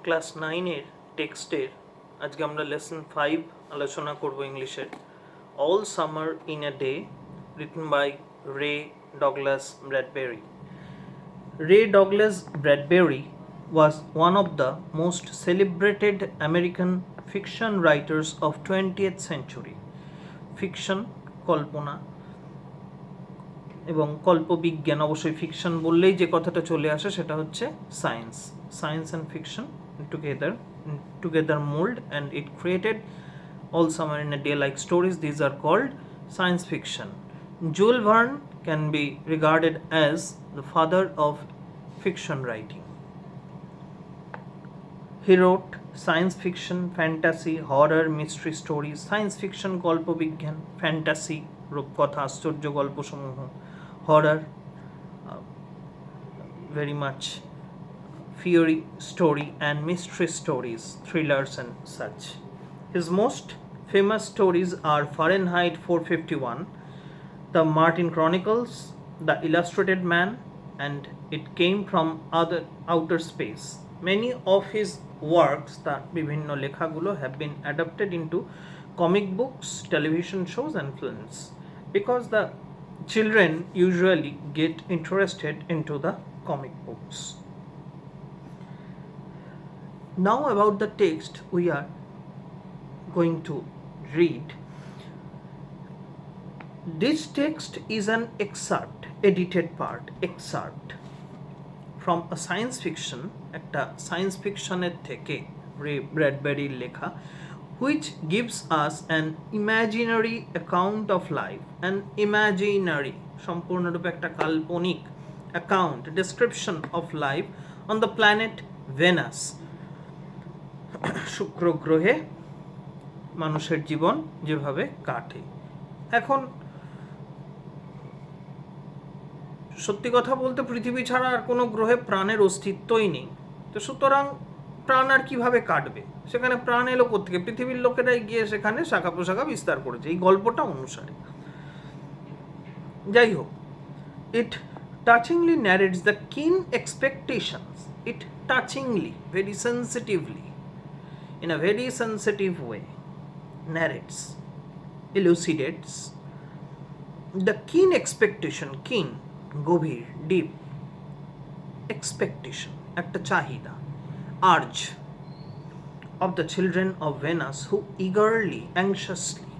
Class 9-এর টেক্সটের আজকে আমরা লেসন 5 আলোচনা করব ইংলিশের। All summer in a day, written by Ray Douglas Bradbury. Ray Douglas Bradbury was one of the most celebrated American fiction writers of 20th century. Fiction, কল্পনা এবং কল্পবিজ্ঞান, অবশ্যই fiction বললেই যে কথাটা চলে আসে সেটা হচ্ছে science and fiction together mold, and it created all summer in a day like stories. These are called science fiction. Jules Verne can be regarded as the father of fiction writing. He wrote science fiction, fantasy, horror, mystery stories. Science fiction কল্পবিজ্ঞান, fantasy রূপকথা আশ্চর্য গল্পসমূহ, horror very much fairy story, and mystery stories, thrillers and such. His most famous stories are Fahrenheit 451, The Martian Chronicles, The Illustrated Man, and It Came from Outer Space. Many of his works, তার বিভিন্ন লেখাগুলো, have been adapted into comic books, television shows and films because the children usually get interested into the comic books. Now about the text we are going to read. This text is an excerpt, edited part, excerpt from a science fiction, একটা science ফিকশনের থেকে রে ব্র্যাডবেরির লেখা, which gives us an imaginary account of life, an imaginary, সম্পূর্ণরূপে একটা কাল্পনিক account, description of life on the planet Venus, শুক্র গ্রহে মানুষের জীবন যেভাবে কাটে। এখন সত্যি কথা বলতে পৃথিবী ছাড়া আর কোনো গ্রহে প্রাণের অস্তিত্বই নেই, তো সুতরাং প্রাণ আর কিভাবে কাটবে, সেখানে প্রাণ এলো কোত্থেকে? পৃথিবীর লোকেরাই গিয়ে সেখানে শাখা প্রশাখা বিস্তার করেছে এই গল্পটা অনুসারে। যাই হোক, ইট টাচিংলি narrates the keen expectations, it touchingly, very sensitively, in a very sensitive way, narrates, elucidates the keen expectation, keen, গভীর, deep, expectation, একটা চাহিদা, urge of the children of Venus who eagerly, anxiously,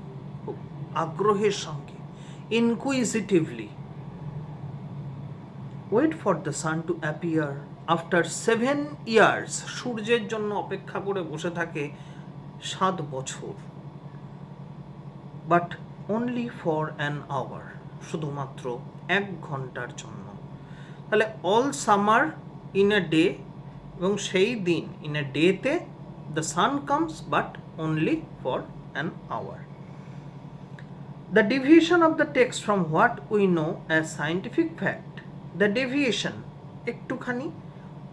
আগ্রহের সঙ্গে, inquisitively wait for the sun to appear after 7 years, সূর্যের জন্য অপেক্ষা করে বসে থাকে 7 বছর, but only for an hour, শুধুমাত্র 1 ঘন্টার জন্য। তাহলে all summer in a day, এবং সেই দিন ইন এ ডেতে the sun comes but only for an hour. The deviation of the text from what we know as scientific fact, the deviation একটুখানি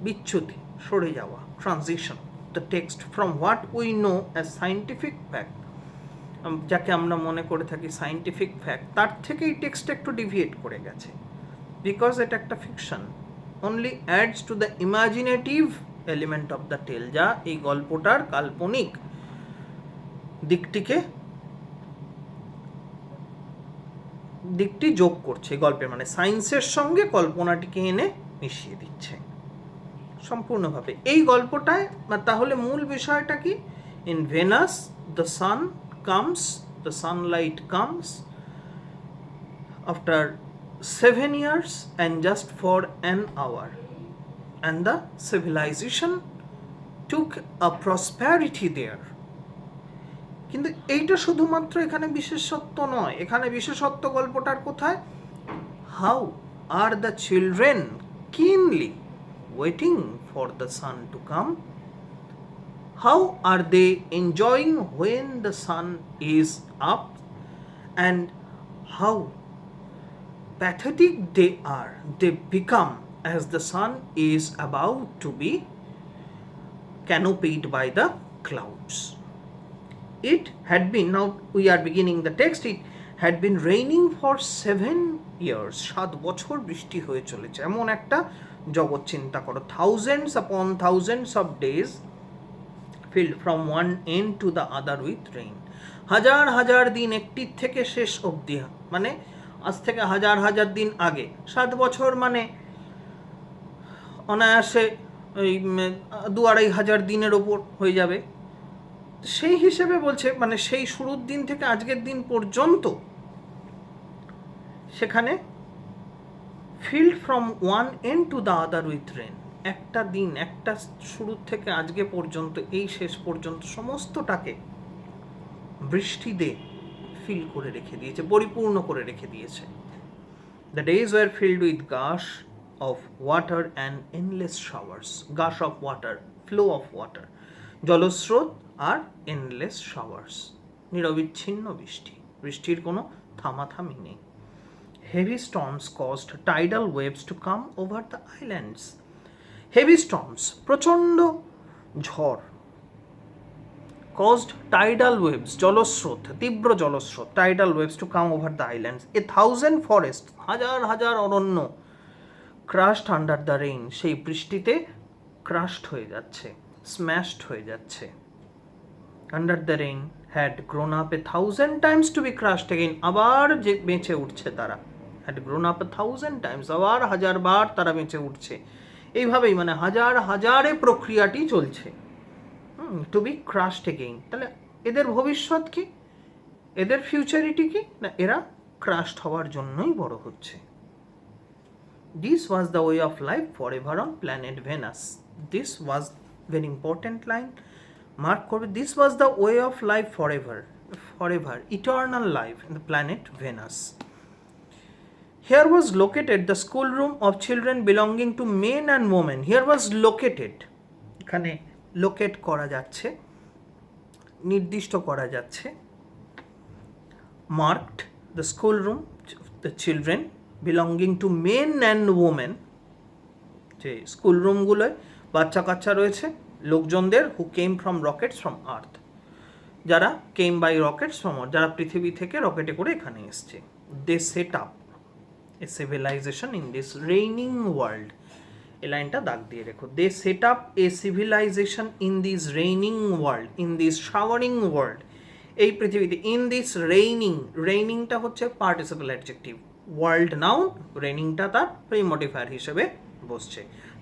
বিচ্যুতি, সরে যাওয়া, transition, the text from what we know as scientific fact, যাকে আমরা মনে করে থাকি scientific fact, তার থেকে এই টেক্সট একটু ডিভিয়েট করে গেছে, বিকজ এটা একটা fiction, only adds to the imaginative element of the tale, যা এই গল্পটার কাল্পনিক দিকটি যোগ করছে গল্পের, মানে সায়েন্সের সঙ্গে কল্পনাটিকে এনে মিশিয়ে দিচ্ছে সম্পূর্ণভাবে এই গল্পটায়। তাহলে মূল বিষয়টা কি? In Venus the sun comes, the sunlight comes after 7 years and just for an hour, and the civilization took a prosperity there. কিন্তু এইটা শুধুমাত্র এখানে বিশেষত্ব নয়, এখানে বিশেষত্ব গল্পটার কোথায়? How are the children keenly waiting for the sun to come? How are they enjoying when the sun is up, and how pathetic they become as the sun is about to be canopied by the clouds. It had been, now we are beginning the text, it had been raining for 7 years, 7 বছর বৃষ্টি হয়ে চলেছে, এমন একটা জগৎ চিন্তা করো, thousands আপন thousands of days filled from one end to the other with rain. হাজার হাজার দিন একটির থেকে শেষ অবধি, মানে আজ থেকে হাজার হাজার দিন আগে, 7 বছর মানে অনায়াসে ওই 2-2.5 দিনের ওপর হয়ে যাবে। সেই হিসেবে বলছে, মানে সেই শুরুর দিন থেকে আজকের দিন পর্যন্ত সেখানে filled from one end to the other with rain, একটা দিন, একটা শুরুর থেকে আজকে পর্যন্ত এই শেষ পর্যন্ত সমস্তটাকে বৃষ্টি দিয়ে ফিল করে রেখে দিয়েছে, পরিপূর্ণ করে রেখে দিয়েছে। The days were filled with gush of water and endless showers. Gush of water, flow of water, জলস্রোত R endless showers, নিরবিচ্ছিন্ন বৃষ্টি, বৃষ্টির কোনো থামাথামি নেই। Heavy storms caused tidal waves to come over the islands. Heavy storms, প্রচণ্ড ঝড়, caused tidal waves, জলস্রোত, তীব্র জলস্রোত, tidal waves to come over the islands. 1,000 forests, হাজার হাজার অরণ্য, crushed under the rain, সেই বৃষ্টিতে crushed হয়ে যাচ্ছে, smashed হয়ে যাচ্ছে। Under the rain had grown up 1,000 times to be crushed again, আবার যে বেঁচে উঠছে তারা, had grown up 1,000 times, আবার 1000 বার তারা বেঁচে উঠছে। এইভাবেই মানে হাজার হাজারে প্রক্রিয়াটি চলছে, টু বি ক্রাশড এগেইন। তাহলে এদের ভবিষ্যৎ কি, এদের ফিউচারিটি কি, না এরা ক্রাশড হওয়ার জন্যই বড় হচ্ছে। This was the way of life forever on planet Venus. This was very important line, mark করবে। This was the way of life forever, eternal life in the planet Venus. Here was located the schoolroom of children belonging to men and women. Here was located, এখানে locate করা যাচ্ছে, নির্দিষ্ট করা যাচ্ছে। Marked the schoolroom the children belonging to men and women, যে স্কুলরুমগুলোয় বাচ্চা কাচ্চা রয়েছে লোকজনদের, who came from rockets from Earth, যারা came by rockets from Earth, যারা পৃথিবী থেকে রকেটে করে এখানে এসছে। They set up a civilization in this raining world, এই লাইনটা দাগ দিয়ে রেখো। they set up a civilization in this raining world, in this showering world, এই পৃথিবীতে। in this rainingটা হচ্ছে participle adjective, world noun, rainingটা তার pre-modifier হিসেবে বসছে।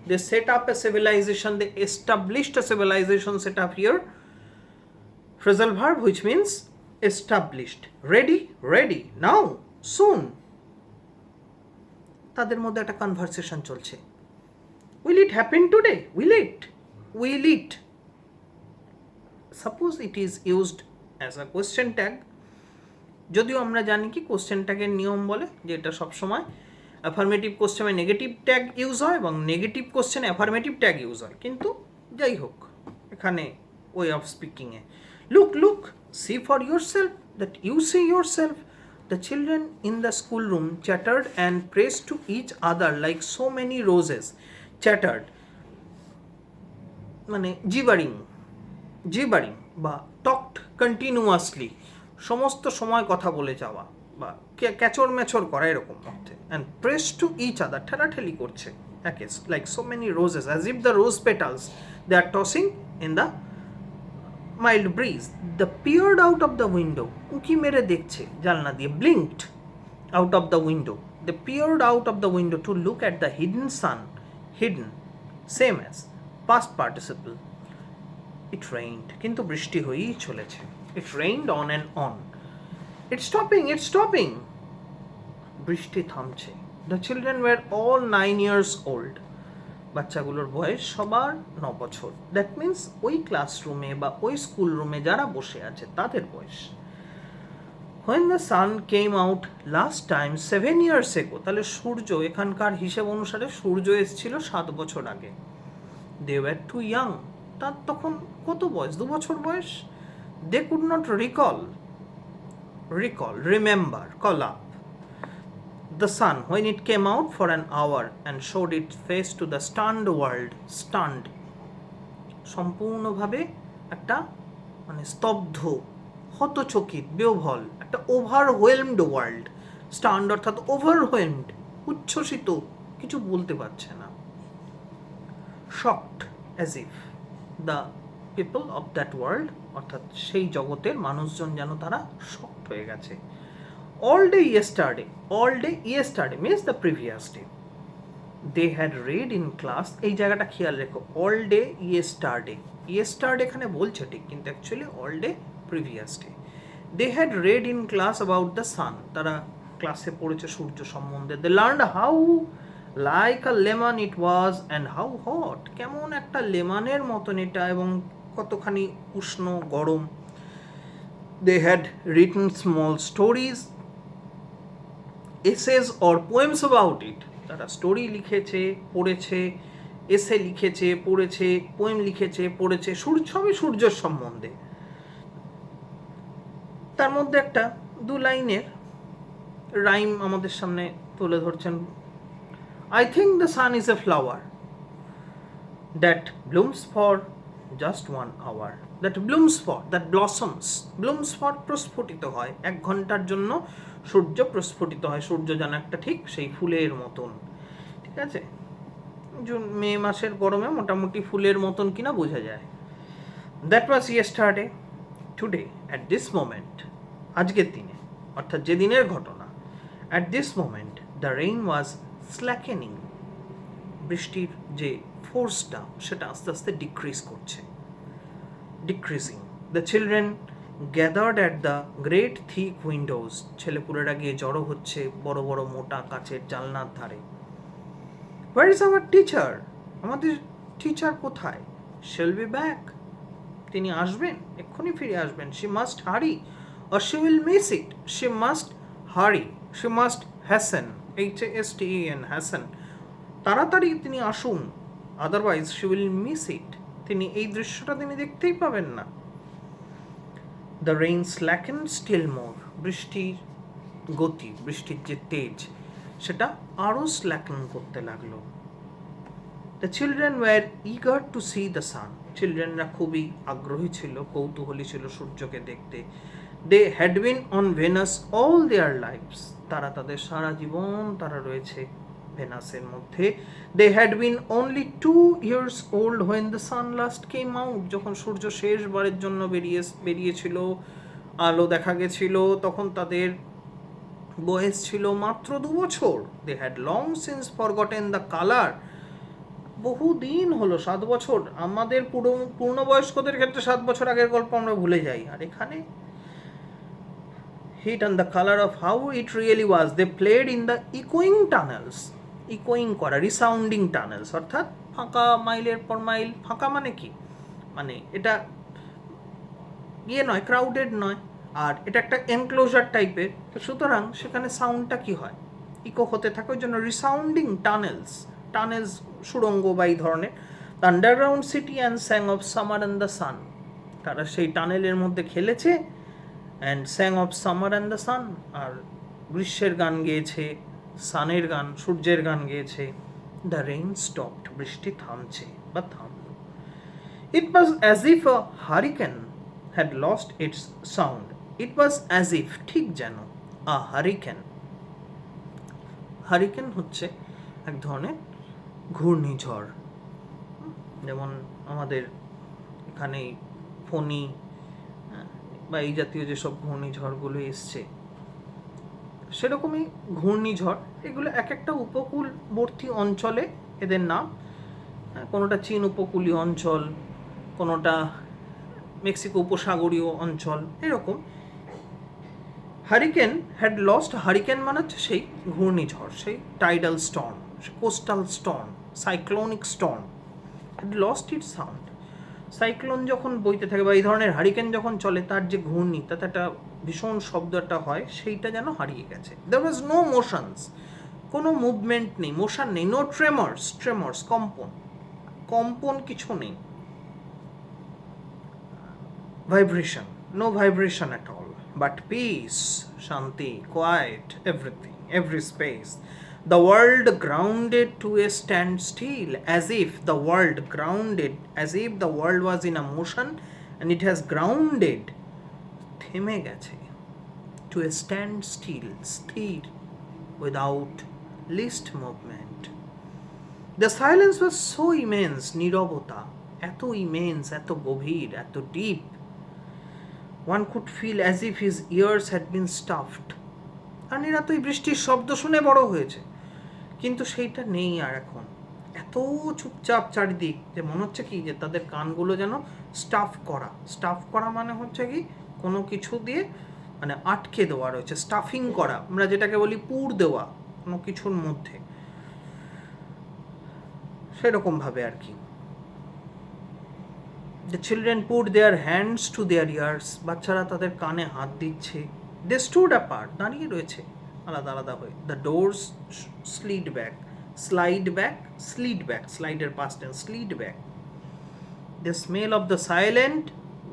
they set up a civilization, they established a civilization, set up here phrasal verb which means established, ready now, soon, তাদের মধ্যে একটা conversation চলছে। Will it happen today, will it, suppose it is used as a question tag, যদিও আমরা জানি কি question ট্যাগের নিয়ম বলে যে এটা সবসময় অ্যাফার্মেটিভ কোয়েশ্চেনে নেগেটিভ ট্যাগ ইউজ হয় এবং নেগেটিভ কোয়েশ্চেনে অ্যাফার্মেটিভ ট্যাগ ইউজ হয়, কিন্তু যাই হোক এখানে ওয়ে অফ স্পিকিংয়ে look see for yourself, that you see yourself. The children in the schoolroom chattered and praised to each other like so many roses. Chattered মানে জিবারিং বা talked continuously, সমস্ত সময় কথা বলে যাওয়া বা ক্যাচর ম্যাচর করা এরকম অর্থে। And press to each other, ঠেলাঠেলি করছে একে, like so many roses, as if the rose petals they are tossing in the mild breeze. The peered out of the window, উঁকি মেরে দেখছে জানলা দিয়ে, blinked out of the window. They peered out of the window to look at the hidden sun, hidden, same as past participle. It rained, কিন্তু বৃষ্টি হয়েই চলেছে। It rained on and on. It's stopping. বৃষ্টি থামছে। The children were all 9 years old. বাচ্চাগুলোর বয়স সবার 9 বছর। দ্যাট মিন্স ওই ক্লাসরুমে বা ওই স্কুল রুমে যারা বসে আছে তাদের বয়স। When the sun came out last time 7 years ago, তাহলে সূর্য এখানকার হিসেব অনুসারে সূর্য এসেছিল 7 বছর আগে। They were too young, তার তখন কত বয়স? 2 বছর বয়স। They could not remember, call up the sun when it came out for an hour and showed its face to the stunned world. Stunned, সম্পূর্ণভাবে একটা মানে স্তব্ধ, হতচকিত, বিহ্বল, একটা ওভারওয়েলমড ওয়ার্ল্ড। স্টান্ড অর্থাৎ ওভারওয়েলমড, উচ্ছ্বসিত, কিছু বলতে পারছে না। Shocked, as if the people of that world, অর্থাৎ সেই জগতের মানুষজন যেন তারা শক্ট হয়ে গেছে। All day yesterday, all day yesterday means the previous day, they had read in class, এই জায়গাটা খেয়াল রেখো, অল ডে ইয়েস্টারডে, ইয়েস্টারডে এখানে বলছে ঠিক, কিন্তু actually all day previous day. They had read in class about the sun, তারা ক্লাসে পড়েছে সূর্য সম্বন্ধে। They learned how like a lemon it was and how hot, কেমন একটা লেমনের মতন এটা এবং কতখানি উষ্ণ গরম। They had written small stories, essays or poems about it, তারা স্টোরি লিখেছে, পড়েছে, এসে লিখেছে, পড়েছে, পোয়েম লিখেছে, পড়েছে, সবই সূর্যের সম্বন্ধে। তার মধ্যে একটা 2 লাইনের রাইম আমাদের সামনে তুলে ধরছেন। I think the sun is a flower that blooms for just 1 hour, that blooms for, that blooms for প্রস্ফুটিত হয়, 1 ঘন্টার জন্য সূর্য প্রস্ফুটিত হয়, সূর্য যেন একটা ঠিক সেই ফুলের মতন, ঠিক আছে, মে মাসের গরমে মোটামুটি ফুলের মতন কিনা বোঝা যায়। That was yesterday, today at this moment, আজকের দিনে অর্থাৎ যে দিনের ঘটনা, at this moment the rain was slackening, বৃষ্টির যে ফোর্সটা সেটা আস্তে আস্তে ডিক্রিজ করছে, decreasing. The children gathered at the great thick windows, ছেলেপুলেরা গিয়ে জড়ো হচ্ছে বড় বড় মোটা কাচের জানলার ধারে। হোয়ার ইজ আওয়ার টিচার, আমাদের টিচার কোথায়? she'll be back, তিনি আসবেন, এক্ষুনি ফিরে আসবেন। she must hurry or she will miss it, she must hurry, she must hasten, hasten, hasten, তাড়াতাড়ি তিনি আসুন, otherwise she will miss it, তিনি এই দৃশ্যটা তিনি দেখতেই পাবেন না। the rain slackened still more, বৃষ্টির গতি, বৃষ্টির যে তেজ সেটা আরো স্ল্যাকেন করতে লাগলো। The children were eager to see the sun, চিলড্রেনরা খুবই আগ্রহী ছিল, কৌতূহলী ছিল সূর্যকে দেখতে। They had been on Venus all their lives, তারা তাদের সারা জীবন তারা রয়েছে ভেনাসের মধ্যে। They had been only 2 years old when the sun last came out, যখন সূর্য শেষবারের জন্য বেরিয়েছিল, আলো দেখা গেছিল, তখন তাদের বয়স ছিল মাত্র 2 বছর। They had long since forgotten the color, বহুদিন হলো, 7 বছর, আমাদের পূর্ণবয়স্কদের ক্ষেত্রে 7 বছর আগের গল্প আমরা ভুলে যাই, আর এখানে heat and the color of how it really was. They played in the echoing tunnels, echoing করা, resounding tunnels, অর্থাৎ ফাঁকা মাইলের পর মাইল, ফাঁকা মানে কি, মানে এটা নয়, ক্রাউডেড নয়, আর এটা একটা এনক্লোজার টাইপের, তো সুতরাং সেখানে সাউন্ডটা কি হয়, ইকো হতে থাকে, ওই জন্য রিসাউন্ডিং টানেলস, সুড়ঙ্গ বা এই ধরনের। The underground city and sang of summer and the sun, তারা সেই টানেলের মধ্যে খেলেছে, and sang of summer and the sun, আর গ্রীষ্মের গান গেয়েছে, সানের গান, সূর্যের গান গেয়েছে। দ্য রেইন স্টপড, বৃষ্টি থামছে বা থামল। It was as if a hurricane had lost its sound, it was as if, ঠিক যেন, আ হারিকেন, হারিকেন হচ্ছে এক ধরনের ঘূর্ণিঝড়, যেমন আমাদের এখানে ফণী বা এই জাতীয় যেসব ঘূর্ণিঝড়গুলো এসছে, সেরকমই ঘূর্ণিঝড়, এগুলো এক একটা উপকূলবর্তী অঞ্চলে এদের নাম, কোনোটা চীন উপকূলীয় অঞ্চল, কোনোটা মেক্সিকো উপসাগরীয় অঞ্চল, এরকম। হারিকেন হ্যাড লস্ট, হারিকেন মানে হচ্ছে সেই ঘূর্ণিঝড়, সেই tidal storm, coastal storm, cyclonic storm, had lost it sound. Cyclone যখন বইতে থাকে বা এই ধরনের হারিকেন যখন চলে, তার যে ঘূর্ণি, তাতে একটা ভীষণ শব্দ একটা হয়, সেইটা যেন হারিয়ে গেছে। দেয়ার ওয়াজ নো মোশনস, কোনো মুভমেন্ট নেই, মোশন নেই, নো ট্রেমর্স, কম্পন কিছু নেই, vibration, no vibration at all, but peace, শান্তি, quiet, everything, every space. The world grounded to a standstill, as if the world grounded, as if the world was in a motion and it has grounded, থেমে গেছে, to a standstill, স্থির, without least movement. The silence was so immense, নীরবতা এত immense, এত গভীর, এত deep, one could feel as if his ears had been stuffed. কারণ এরা তো এই বৃষ্টির শব্দ শুনে বড় হয়েছে, কিন্তু সেইটা নেই আর এখন। এত চুপচাপ চারিদিক যে মনে হচ্ছে কি যে তাদের কানগুলো যেন স্টাফ করা মানে হচ্ছে কি কোনো কিছু দিয়ে মানে আটকে দেওয়া রয়েছে, স্টাফিং করা, আমরা যেটাকে বলি পুর দেওয়া কোনো কিছুর মধ্যে, সেরকমভাবে আর কি। The children put their hands to their ears. বাচ্চারা তাদের কানে হাত দিচ্ছে। They stood apart. দাঁড়িয়ে রয়েছে আলাদা আলাদা হয়ে। The doors slid back. Slide এর past tense, slid back. The smell of the silent,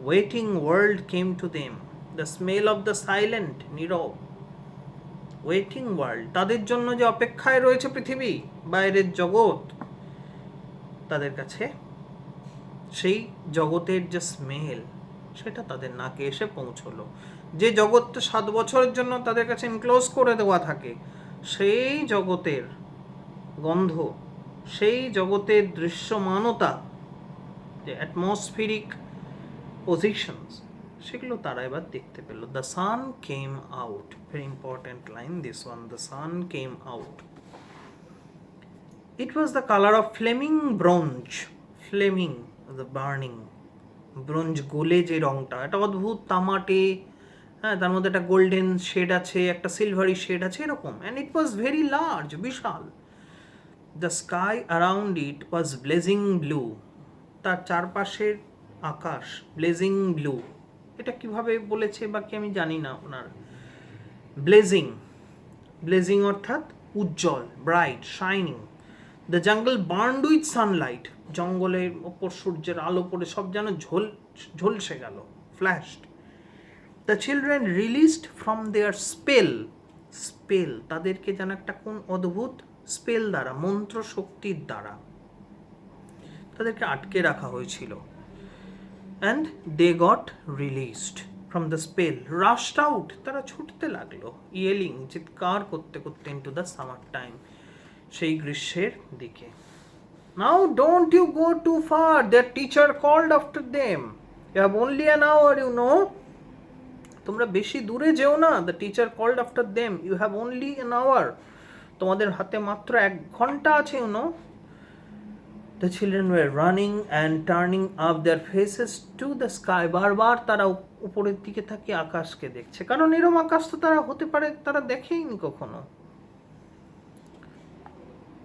waiting world came to them. The smell of the silent, Nirob, waiting world, তাদের জন্য যে অপেক্ষায় রয়েছে পৃথিবী, বাইরের জগৎ, তাদের কাছে সেই জগতের যে স্মেল সেটা তাদের নাকে এসে পৌঁছলো। যে জগৎটা 7 বছরের জন্য তাদের কাছে এনক্লোজ করে দেওয়া থাকে, সেই জগতের গন্ধ, সেই জগতের দৃশ্যমানতা, যে অ্যাটমসফিরিক পজিশনস, সেগুলো তারা এবার দেখতে পেল। The sun came out, very important line this one, the sun came out. It was the colour of flaming bronze, flaming the burning, bronze গোলে যে রঙটা, এটা অদ্ভুত তামাটে, হ্যাঁ, তার মধ্যে একটা গোল্ডেন শেড আছে, একটা সিলভারি শেড আছে, এরকম। And it was very large, বিশাল। The sky around it was blazing blue, তার চারপাশের আকাশ ব্লেজিং ব্লু। এটা কিভাবে বলেছে বা কি আমি জানি না ওনার। ব্লেজিং অর্থাৎ উজ্জ্বল, bright, shining. The jungle burned with sunlight, জঙ্গলের ওপর সূর্যের আলো পড়ে সব যেন ঝলসে গেল, flashed. The children released from their spell, তাদেরকে যেন একটা কোন অদ্ভুত স্পেল দ্বারা, মন্ত্র শক্তির দ্বারা তাদেরকে আটকে রাখা হয়েছিল। And they got released from the spell, rushed out, তারা ছুটতে লাগলো, ইয়েলিং, চিৎকার করতে করতে, ইনটু দ্য সামার টাইম, সেই গ্রীষ্মের দিকে। Now don't you go too far, their teacher called after them, you have only an hour, you know, তোমরা বেশি দূরে যেও না। The teacher called after them, you have only an hour, তোমাদের হাতে মাত্র 1 ঘন্টা আছে, you know. The children were running and turning up their faces to the sky. বারবার তারা উপরের দিকে তাকিয়ে আকাশকে দেখছে, কারণ এরকম আকাশ তো তারা হতে পারে তারা দেখেইনি কখনো।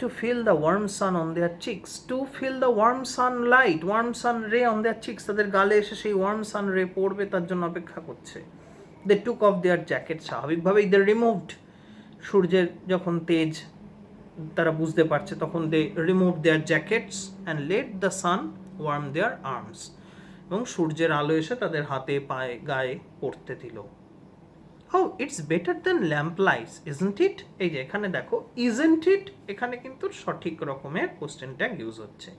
To feel the warm sun on their cheeks, to feel the warm sunlight, warm sun ray on their cheeks, তাদের গালে এসে সেই warm sun ray পড়বে তার জন্য অপেক্ষা করছে। They took off their jackets, স্বাভাবিকভাবেই they removed, সূর্যের যখন তেজ তারা বুঝতে পারছে তখন they remove their jackets and let the sun warm their arms, এবং সূর্যের আলো এসে তাদের হাতে পায়ে গায়ে পড়তে দিল। How it's better than lamp lights, isn't it, এই যে এখানে দেখো ইজন্ট ইট, এখানে কিন্তু সঠিক রকমের কোশ্চেন ট্যাগ ইউজ হচ্ছে।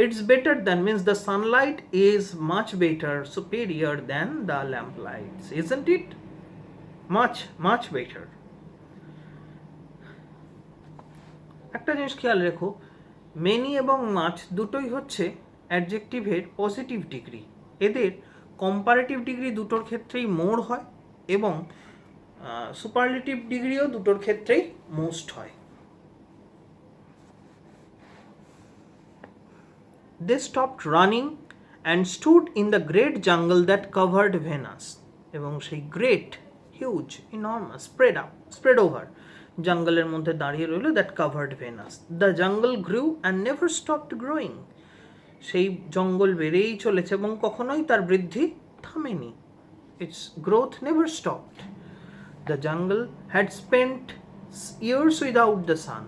It's better than means the Sunlight is much better, superior than the lamp lights, isn't it, much better. একটা জিনিস খেয়াল রেখো, মেনি এবং মাচ দুটোই হচ্ছে অ্যাডজেক্টিভের পজিটিভ ডিগ্রি, এদের কম্পারেটিভ ডিগ্রি দুটোর ক্ষেত্রেই মোর হয় এবং সুপারলেটিভ ডিগ্রিও দুটোর ক্ষেত্রেই মোস্ট হয়। They stopped running and stood in the great jungle that covered Venus, এবং সেই great, huge, enormous, spread over জঙ্গলের মধ্যে দাঁড়িয়ে রইল, that covered Venus. The jungle grew and never stopped growing, সেই জঙ্গল বেড়েই চলেছে এবং কখনোই তার বৃদ্ধি থামেনি, its growth never stopped. The jungle had spent years without the sun,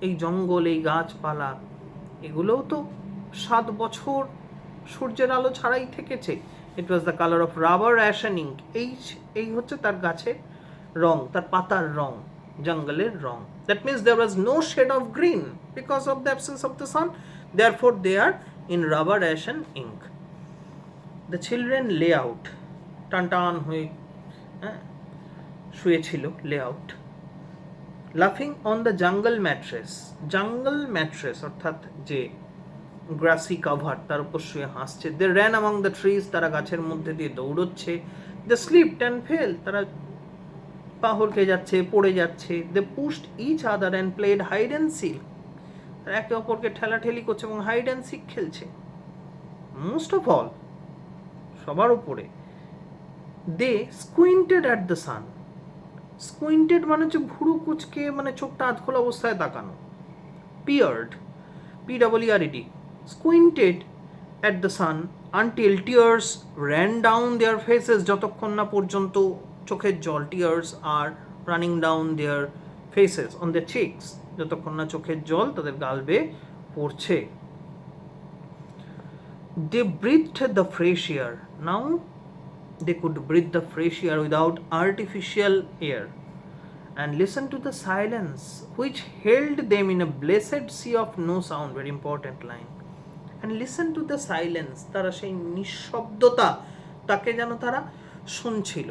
এই জঙ্গল, এই গাছপালা, এগুলোও তো 7 বছর সূর্যের আলো ছাড়াই থেকেছে। It was the colour of rubber ash and ink, এই হচ্ছে তার গাছের রং, তার পাতার রং, জঙ্গলের রং। That means there was no shade of green because of the absence of the sun, therefore they are in rubber, ash and ink. The children lay out, টান হয়ে শুয়েছিল, lay out, laughing on the jungle mattress, অর্থাৎ যে grassy cover, তার উপর শুয়ে হাসছে। They ran among the trees, তারা গাছের মধ্যে দিয়ে দৌড়চ্ছে। দে স্লিপড অ্যান্ড ফেল, তারা পা হড়কে যাচ্ছে, পড়ে যাচ্ছে। They pushed each other and played hide and seek, তারা একে অপরকে ঠেলাঠেলি করছে এবং হাইড অ্যান্ড সিক খেলছে। মোস্ট অফ অল, সবার উপরে, দে স্কুইন্টেড অ্যাট দ্য সান। স্কুইন্টেড মানে হচ্ছে ভুরু কুচকে, মানে চোখটা আধখোলা অবস্থায় তাকানো। পিয়ার্ড, PEARED, squinted at the sun until tears ran down their faces, যতক্ষণ না পর্যন্ত চোখের জল, tears are running down their faces on their cheeks, যতক্ষণ না চোখের জল তাদের গাল বেয়ে পড়ছে। They breathed the fresh air, now they could breathe the fresh air without artificial air, and listen to the silence which held them in a blessed sea of no sound. Very important line. And listen to the silence, তারা সেই নিঃশব্দতা তাকে যেন তারা শুনছিল।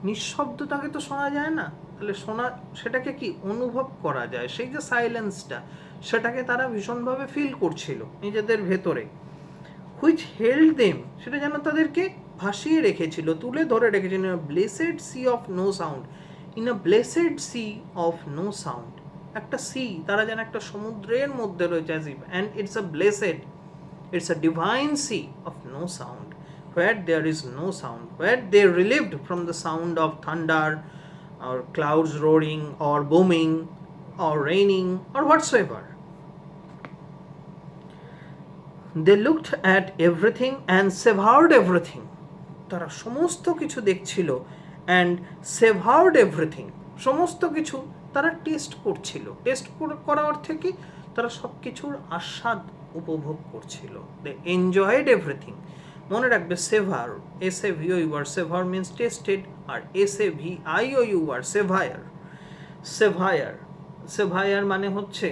নিঃশব্দতাকে তো শোনা যায় না, তাহলে শোনা, সেটাকে কি অনুভব করা যায়, সেই যে সাইলেন্সটা, সেটাকে তারা ভীষণভাবে ফিল করছিল নিজেদের ভেতরে। হুইচ হেল্ড দেম, সেটা যেন তাদেরকে ভাসিয়ে রেখেছিল, তুলে ধরে রেখেছিল। Blessed sea of no sound, in a blessed sea of no sound, একটা সি, তারা যেন একটা সমুদ্রের মধ্যে রয়েছে, and it's a blessed, it's a divine sea of no sound, where there is no sound, where they relieved from the sound of thunder or clouds roaring or booming or raining or whatsoever. They looked at everything and savored everything. তারা সমস্ত কিছু দেখছিল, and savored everything, সমস্ত কিছু তারা test করছিল। Test করা অর্থে কি, তারা সব কিছুর আস্বাদ উপভোগ করছিল। They enjoyed everything. মনে রাখবে, savour, SAVOUR, savour means tasted, আর SAVIOUR সেভায়ার। সেভায়ার, সেভায়ার মানে হচ্ছে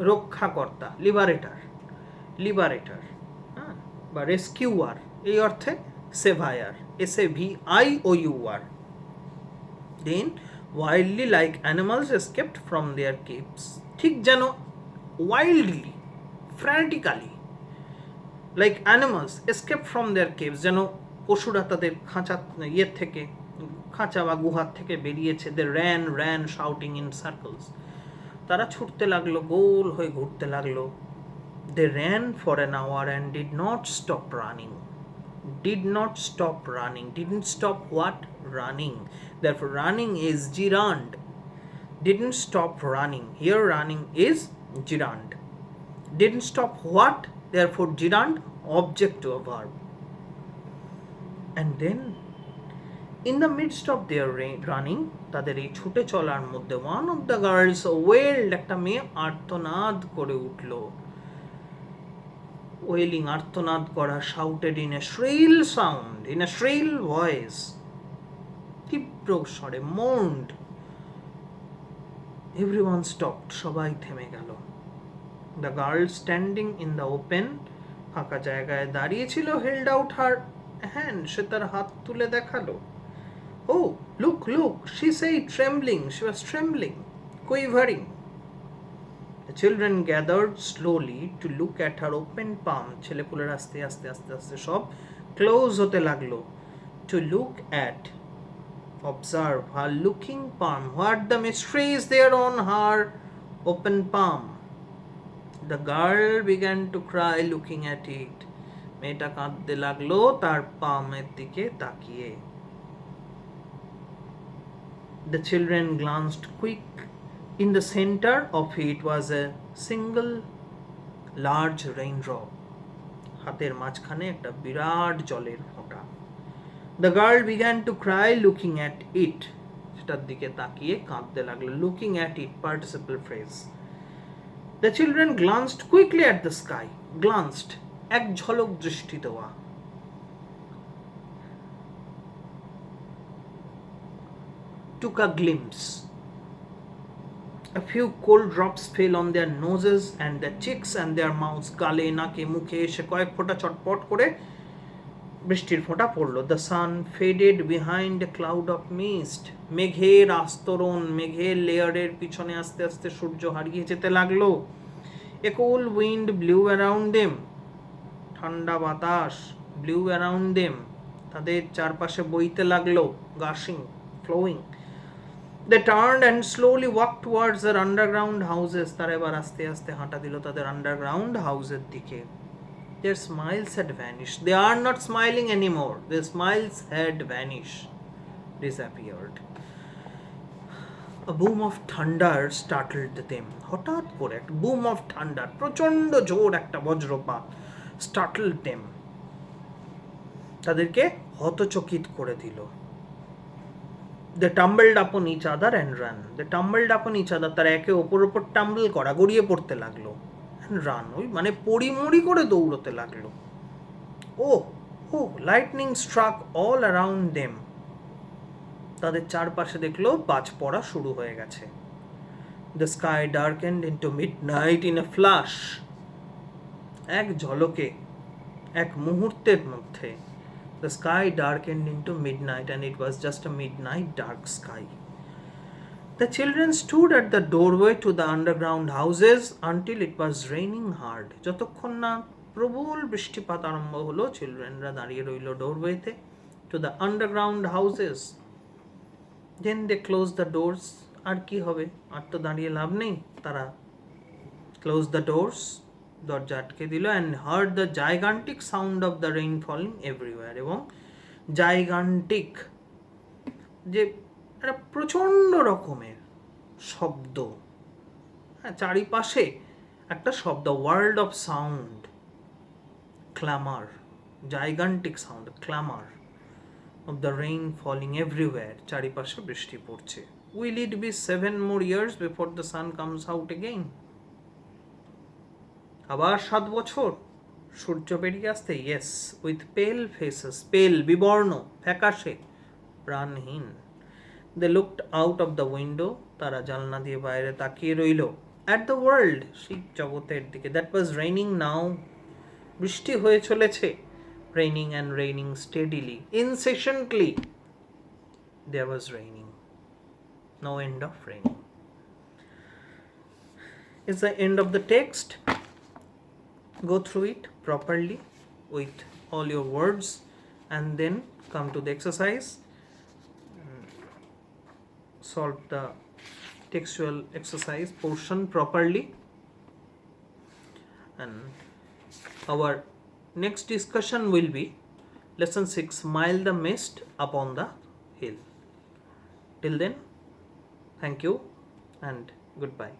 রক্ষাকর্তা, লিবারেটার, হ্যাঁ, বা রেস্কিউয়ার, এই অর্থে saviour, SAVIOUR। Then wildly like animals escaped from their caves, ঠিক যেন wildly, frantically, like animals escape from their caves, যেন পশুরা তাদের খাঁচা, ইয়ের থেকে, খাঁচা বা গুহার থেকে বেরিয়েছে। They ran shouting in circles, তারা ছুটতে লাগলো, গোল হয়ে ঘুরতে লাগলো। They ran for an hour and did not stop running, didn't stop what? Running. Therefore running is gerund, didn't stop running, here running is gerund. Didn't stop what? Therefore gerund, object to a verb. And then in the midst of their running, তাদের এই ছুটে চলার মধ্যে, one of the girls wailed, একটা মেয়ে আর্তনাদ করে উঠল। ওয়েলিং, আর্তনাদ করা, shouted in a shrill sound, in a shrill voice, তীব্র স্বরে, mourned. Everyone stopped, সবাই থেমে গেল। The girl standing in the open, ফাঁকা জায়গায় দাঁড়িয়ে ছিল, held out her hand, সে তার হাত তুলে দেখালো। Oh, look, she said, trembling, she was trembling, quivering. The children gathered slowly to look at her open palm, ছেলেপুলের আস্তে আস্তে সব ক্লোজ হতে লাগলো। To look at, observe her looking palm, what the mystery is there on her open palm. The girl began to cry looking at it, মেয়েটা কাঁদতে লাগলো তার পামের দিকে তাকিয়ে। The children glanced quick. In the center of it was a single large raindrop. হাতের মাঝখানে একটা বিরাট জলের ফোঁটা। The girl began to cry looking at it, সেটার দিকে তাকিয়ে কাঁদতে লাগলো। Looking at it, participle phrase. The children glanced quickly at the sky. Glanced, এক ঝলক দৃষ্টি দেওয়া। Took a glimpse. A few cold drops fell on their noses and their cheeks and their mouths. গালে, নাকে, মুখে এসে কয়েক ফোঁটা চটপট করে বৃষ্টির ফোঁটা পড়লো। The sun faded behind a cloud of mist. মেঘের আস্তরণ, মেঘের লেয়ারের পিছনে আস্তে আস্তে সূর্য হারিয়ে যেতে লাগলো। A cool wind blew around them. ঠান্ডা বাতাস ব্লিউ অ্যারাউন্ড দেম, তাদের চারপাশে বইতে লাগলো, গাশিং, flowing. They turned and slowly walked towards their underground houses. তারা এবার আস্তে আস্তে হাঁটা দিল তাদের আন্ডারগ্রাউন্ড হাউসের দিকে। Their smiles had vanished. They are not smiling anymore. Their smiles had vanished, disappeared. A boom of thunder startled them. হঠাৎ করে একটা boom of thunder, প্রচন্ড জোর একটা বজ্রপাত, startled them, তাদেরকে হতচকিত করে দিল। They tumbled upon each other and ran. They tumbled upon each other. তারা একে ওপর ওপর টাম্বল করা, গড়িয়ে পড়তে লাগলো। And run, ওই মানে পড়িমড়ি করে দৌড়তে লাগলো। Oh, lightning struck all around them. তাদের চারপাশে দেখলো বাজ পড়া শুরু হয়ে গেছে। The sky darkened into midnight in a flash. এক ঝলকে, এক মুহূর্তের মধ্যে the sky darkened into midnight, and it was just a midnight dark sky. The children stood at the doorway to the underground houses until it was raining hard. যতক্ষণ না প্রবল বৃষ্টিপাত আরম্ভ হলো, চিলড্রেনরা দাঁড়িয়ে রইল ডোরওয়েতে, to the underground houses. Then they closed the doors. আর কি হবে, আর তো দাঁড়িয়ে লাভ নেই। তারা closed the doors, দরজা আটকে দিল, and heard the gigantic sound of the rain falling everywhere. এবং gigantic, যে একটা প্রচণ্ড রকমের শব্দ, হ্যাঁ, চারিপাশে একটা শব্দ, world of sound, clamour, gigantic sound, clamour of the rain falling everywhere. চারিপাশে বৃষ্টি পড়ছে। Will it be 7 more years before the sun comes out again? আবার 7 বছর সূর্য বেরিয়ে আসতে? Yes, with pale faces, pale, বিবর্ণ, ফ্যাকাশে, প্রাণহীন। They looked out of the window. তারা জানলা দিয়ে বাইরে তাকিয়ে রইল। At the world, সেই জগতের দিকে। That was raining now. বৃষ্টি হয়ে চলেছে। Raining and raining steadily, incessantly. There was raining. No end of raining. Is the end of the text. Go through it properly with all your words and then come to the exercise. Solve the textual exercise portion properly. And our next discussion will be lesson 6, Smile the mist upon the hill. Till then, thank you and goodbye.